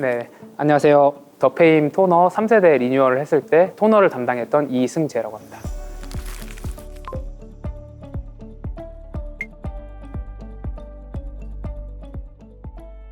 네, 안녕하세요. 더페임 토너 3세대 리뉴얼을 했을 때 토너를 담당했던 이승재라고 합니다.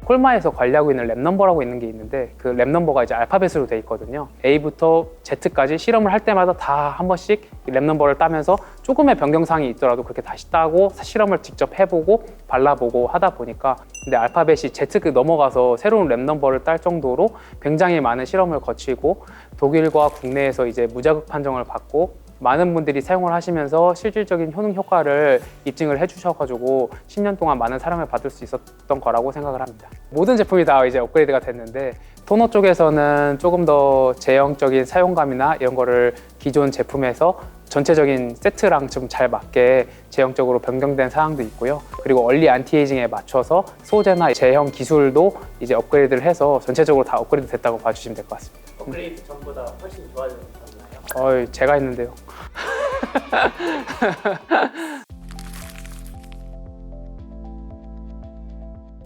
콜마에서 관리하고 있는 랩넘버라고 있는 게 있는데 그 랩넘버가 이제 알파벳으로 돼 있거든요. A부터 Z까지 실험을 할 때마다 다 한 번씩 랩넘버를 따면서 조금의 변경사항이 있더라도 그렇게 다시 따고 실험을 직접 해보고 발라보고 하다 보니까 근데 알파벳이 Z급 넘어가서 새로운 랩넘버를 딸 정도로 굉장히 많은 실험을 거치고 독일과 국내에서 이제 무자극 판정을 받고 많은 분들이 사용을 하시면서 실질적인 효능 효과를 입증을 해주셔가지고 10년 동안 많은 사랑을 받을 수 있었던 거라고 생각을 합니다. 모든 제품이 다 이제 업그레이드가 됐는데 토너 쪽에서는 조금 더 제형적인 사용감이나 이런 거를 기존 제품에서 전체적인 세트랑 좀 잘 맞게 제형적으로 변경된 사항도 있고요. 그리고 얼리 안티에이징에 맞춰서 소재나 제형 기술도 이제 업그레이드를 해서 전체적으로 다 업그레이드 됐다고 봐주시면 될 것 같습니다. 업그레이드 전보다 훨씬 좋아졌나요? 제가 했는데요.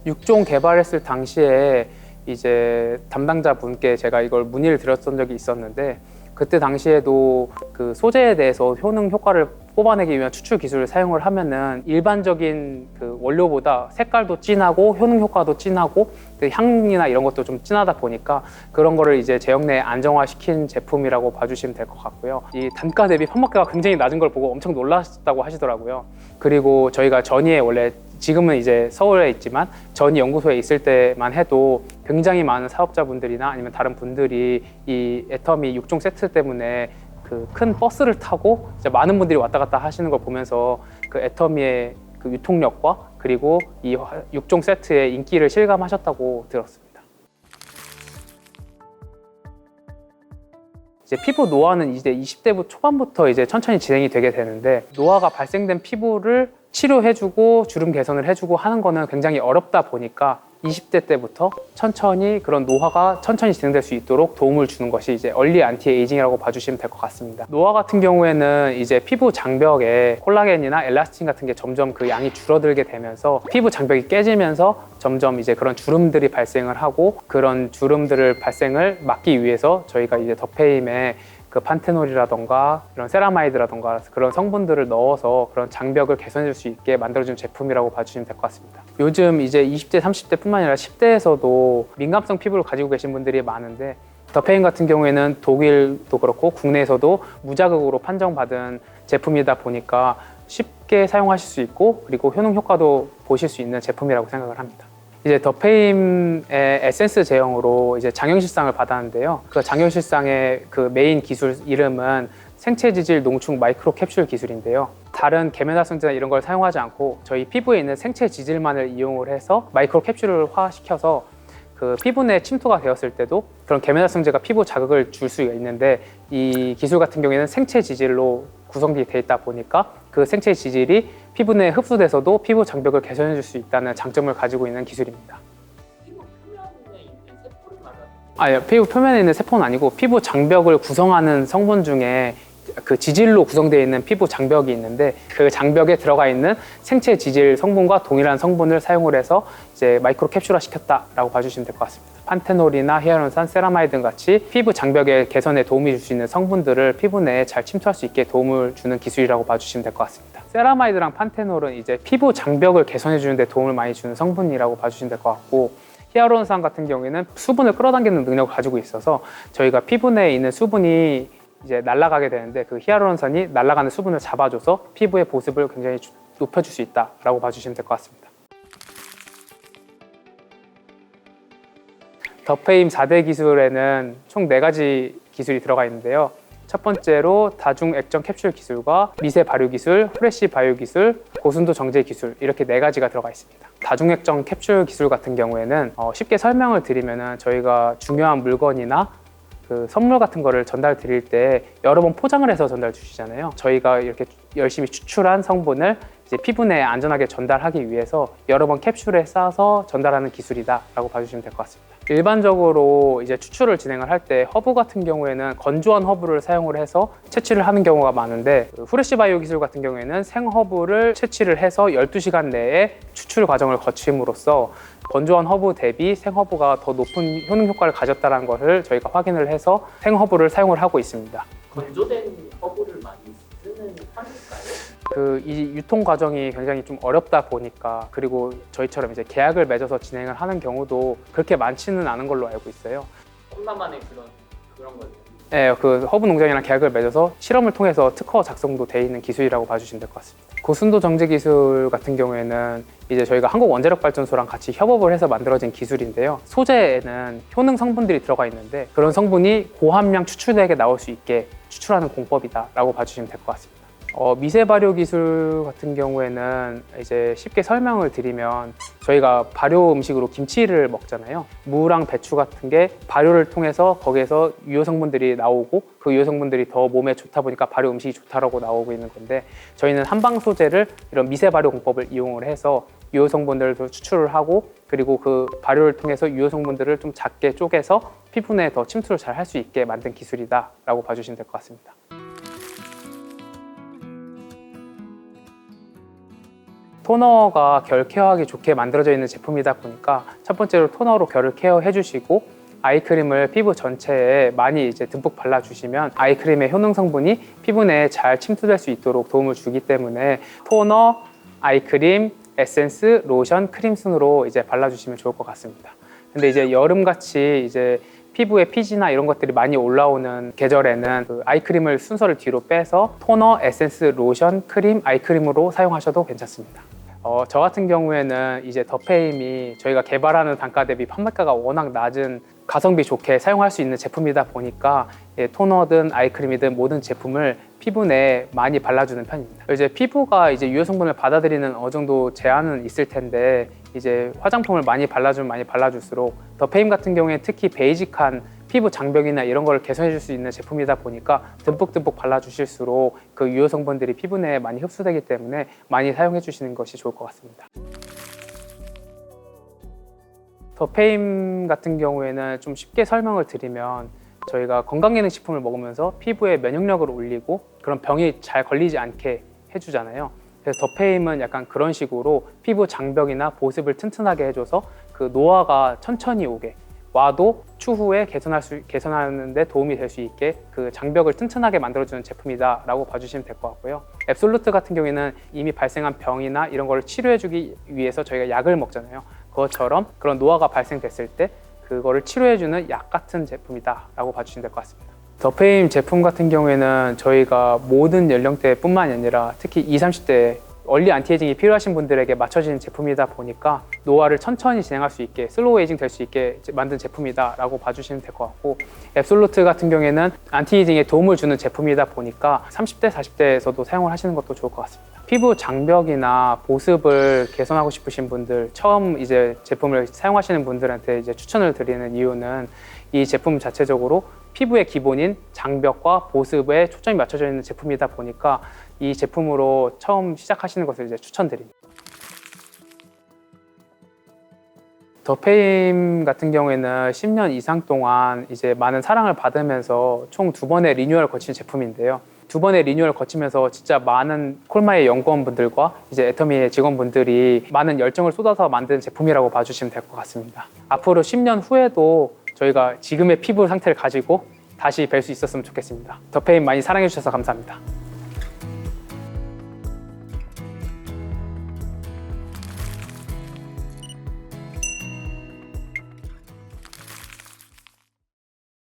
육종 개발했을 당시에 이제 담당자분께 제가 이걸 문의를 드렸던 적이 있었는데 그때 당시에도 그 소재에 대해서 효능 효과를 뽑아내기 위한 추출 기술을 사용을 하면은 일반적인 그 원료보다 색깔도 진하고 효능 효과도 진하고 그 향이나 이런 것도 좀 진하다 보니까 그런 거를 이제 제형 내에 안정화시킨 제품이라고 봐주시면 될 것 같고요. 이 단가 대비 판매가가 굉장히 낮은 걸 보고 엄청 놀라셨다고 하시더라고요. 그리고 저희가 전이에 원래 지금은 이제 서울에 있지만 전이 연구소에 있을 때만 해도 굉장히 많은 사업자분들이나 아니면 다른 분들이 이 애터미 6종 세트 때문에 그 큰 버스를 타고 이제 많은 분들이 왔다 갔다 하시는 걸 보면서 그 애터미의 그 유통력과 그리고 이 6종 세트의 인기를 실감하셨다고 들었습니다. 이제 피부 노화는 이제 20대 초반부터 이제 천천히 진행이 되게 되는데 노화가 발생된 피부를 치료해주고 주름 개선을 해주고 하는 거는 굉장히 어렵다 보니까 20대 때부터 천천히 그런 노화가 천천히 진행될 수 있도록 도움을 주는 것이 이제 얼리 안티에이징이라고 봐주시면 될 것 같습니다. 노화 같은 경우에는 이제 피부 장벽에 콜라겐이나 엘라스틴 같은 게 점점 그 양이 줄어들게 되면서 피부 장벽이 깨지면서 점점 이제 그런 주름들이 발생을 하고 그런 주름들을 발생을 막기 위해서 저희가 이제 더페임에 그 판테놀이라던가 이런 세라마이드라던가 그런 성분들을 넣어서 그런 장벽을 개선해 줄 수 있게 만들어준 제품이라고 봐주시면 될 것 같습니다. 요즘 이제 20대, 30대 뿐만 아니라 10대에서도 민감성 피부를 가지고 계신 분들이 많은데 더페임 같은 경우에는 독일도 그렇고 국내에서도 무자극으로 판정받은 제품이다 보니까 쉽게 사용하실 수 있고 그리고 효능 효과도 보실 수 있는 제품이라고 생각을 합니다. 이제 더페임의 에센스 제형으로 이제 장형실상을 받았는데요. 그 장형실상의 그 메인 기술 이름은 생체지질 농축 마이크로 캡슐 기술인데요. 다른 계면활성제나 이런 걸 사용하지 않고 저희 피부에 있는 생체 지질만을 이용을 해서 마이크로 캡슐을 화시켜서 그 피부 내 침투가 되었을 때도 그런 계면활성제가 피부 자극을 줄 수가 있는데 이 기술 같은 경우에는 생체 지질로 구성되어 있다 보니까 그 생체 지질이 피부 내에 흡수돼서도 피부 장벽을 개선해 줄 수 있다는 장점을 가지고 있는 기술입니다. 피부 표면에 있는 세포를 말하는 아니요, 피부 표면에 있는 세포는 아니고 피부 장벽을 구성하는 성분 중에 그 지질로 구성되어 있는 피부 장벽이 있는데 그 장벽에 들어가 있는 생체 지질 성분과 동일한 성분을 사용을 해서 이제 마이크로 캡슐화 시켰다라고 봐주시면 될 것 같습니다. 판테놀이나 히아루론산, 세라마이드 같이 피부 장벽의 개선에 도움이 줄 수 있는 성분들을 피부 내에 잘 침투할 수 있게 도움을 주는 기술이라고 봐주시면 될 것 같습니다. 세라마이드랑 판테놀은 이제 피부 장벽을 개선해 주는 데 도움을 많이 주는 성분이라고 봐주시면 될 것 같고 히아루론산 같은 경우에는 수분을 끌어당기는 능력을 가지고 있어서 저희가 피부 내에 있는 수분이 이제 날아가게 되는데 그 히아루론산이 날아가는 수분을 잡아줘서 피부의 보습을 굉장히 높여줄 수 있다라고 봐주시면 될 것 같습니다. 더페임 4대 기술에는 총 4가지 기술이 들어가 있는데요. 첫 번째로 다중 액정 캡슐 기술과 미세 발효 기술, 프레시 바이오 기술, 고순도 정제 기술 이렇게 4가지가 들어가 있습니다. 다중 액정 캡슐 기술 같은 경우에는 쉽게 설명을 드리면은 저희가 중요한 물건이나 그 선물 같은 거를 전달 드릴 때 여러 번 포장을 해서 전달 주시잖아요. 저희가 이렇게 열심히 추출한 성분을 이제 피부 내에 안전하게 전달하기 위해서 여러 번 캡슐에 싸서 전달하는 기술이다라고 봐주시면 될 것 같습니다. 일반적으로 이제 추출을 진행을 할 때 허브 같은 경우에는 건조한 허브를 사용을 해서 채취를 하는 경우가 많은데 후레쉬바이오 기술 같은 경우에는 생허브를 채취를 해서 12시간 내에 추출 과정을 거침으로써 건조한 허브 대비 생허브가 더 높은 효능 효과를 가졌다는 것을 저희가 확인을 해서 생허브를 사용을 하고 있습니다. 건조된 허브를 많이 쓰는 편일까요? 이 유통 과정이 굉장히 좀 어렵다 보니까, 그리고 저희처럼 이제 계약을 맺어서 진행을 하는 경우도 그렇게 많지는 않은 걸로 알고 있어요. 홈나만의 그런 거죠. 네, 그 허브 농장이랑 계약을 맺어서 실험을 통해서 특허 작성도 돼 있는 기술이라고 봐주시면 될 것 같습니다. 고순도 정제 기술 같은 경우에는 이제 저희가 한국원자력발전소랑 같이 협업을 해서 만들어진 기술인데요. 소재에는 효능 성분들이 들어가 있는데 그런 성분이 고함량 추출되게 나올 수 있게 추출하는 공법이다라고 봐주시면 될 것 같습니다. 미세 발효 기술 같은 경우에는 이제 쉽게 설명을 드리면 저희가 발효 음식으로 김치를 먹잖아요. 무랑 배추 같은 게 발효를 통해서 거기에서 유효 성분들이 나오고 그 유효 성분들이 더 몸에 좋다 보니까 발효 음식이 좋다라고 나오고 있는 건데, 저희는 한방 소재를 이런 미세 발효 공법을 이용을 해서 유효 성분들을 추출을 하고, 그리고 그 발효를 통해서 유효 성분들을 좀 작게 쪼개서 피부 내에 더 침투를 잘 할 수 있게 만든 기술이다라고 봐주시면 될 것 같습니다. 토너가 결 케어하기 좋게 만들어져 있는 제품이다 보니까 첫 번째로 토너로 결을 케어해 주시고, 아이크림을 피부 전체에 많이 이제 듬뿍 발라주시면 아이크림의 효능 성분이 피부 내에 잘 침투될 수 있도록 도움을 주기 때문에 토너, 아이크림, 에센스, 로션, 크림 순으로 이제 발라주시면 좋을 것 같습니다. 근데 이제 여름같이 이제 피부에 피지나 이런 것들이 많이 올라오는 계절에는 그 아이크림을 순서를 뒤로 빼서 토너, 에센스, 로션, 크림, 아이크림으로 사용하셔도 괜찮습니다. 저 같은 경우에는 이제 더페임이 저희가 개발하는 단가 대비 판매가가 워낙 낮은 가성비 좋게 사용할 수 있는 제품이다 보니까 토너든 아이크림이든 모든 제품을 피부 내에 많이 발라주는 편입니다. 이제 피부가 이제 유효 성분을 받아들이는 어느 정도 제한은 있을 텐데, 이제 화장품을 많이 발라줄수록 더페임 같은 경우에 특히 베이직한 피부 장벽이나 이런 걸 개선해 줄 수 있는 제품이다 보니까 듬뿍듬뿍 발라주실수록 그 유효 성분들이 피부 내에 많이 흡수되기 때문에 많이 사용해 주시는 것이 좋을 것 같습니다. 더페임 같은 경우에는 좀 쉽게 설명을 드리면, 저희가 건강기능식품을 먹으면서 피부의 면역력을 올리고 그런 병이 잘 걸리지 않게 해주잖아요. 그래서 더페임은 약간 그런 식으로 피부 장벽이나 보습을 튼튼하게 해줘서 그 노화가 천천히 오게 와도 추후에 개선하는 데 도움이 될 수 있게 그 장벽을 튼튼하게 만들어주는 제품이다 라고 봐주시면 될 것 같고요. 앱솔루트 같은 경우에는 이미 발생한 병이나 이런 걸 치료해주기 위해서 저희가 약을 먹잖아요. 그것처럼 그런 노화가 발생됐을 때 그거를 치료해주는 약 같은 제품이다 라고 봐주시면 될 것 같습니다. 더페임 제품 같은 경우에는 저희가 모든 연령대뿐만이 아니라 특히 20, 30대 얼리 안티에이징이 필요하신 분들에게 맞춰진 제품이다 보니까 노화를 천천히 진행할 수 있게, 슬로우 에이징 될 수 있게 만든 제품이다 라고 봐주시면 될 것 같고, 앱솔루트 같은 경우에는 안티에이징에 도움을 주는 제품이다 보니까 30대, 40대에서도 사용을 하시는 것도 좋을 것 같습니다. 피부 장벽이나 보습을 개선하고 싶으신 분들, 처음 이제 제품을 사용하시는 분들한테 이제 추천을 드리는 이유는 이 제품 자체적으로 피부의 기본인 장벽과 보습에 초점이 맞춰져 있는 제품이다 보니까 이 제품으로 처음 시작하시는 것을 이제 추천드립니다. 더페임 같은 경우에는 10년 이상 동안 이제 많은 사랑을 받으면서 총 2번의 리뉴얼을 거친 제품인데요. 2번의 리뉴얼을 거치면서 진짜 많은 콜마의 연구원분들과 이제 애터미의 직원분들이 많은 열정을 쏟아서 만든 제품이라고 봐주시면 될 것 같습니다. 앞으로 10년 후에도 저희가 지금의 피부 상태를 가지고 다시 뵐 수 있었으면 좋겠습니다. 더페임 많이 사랑해 주셔서 감사합니다.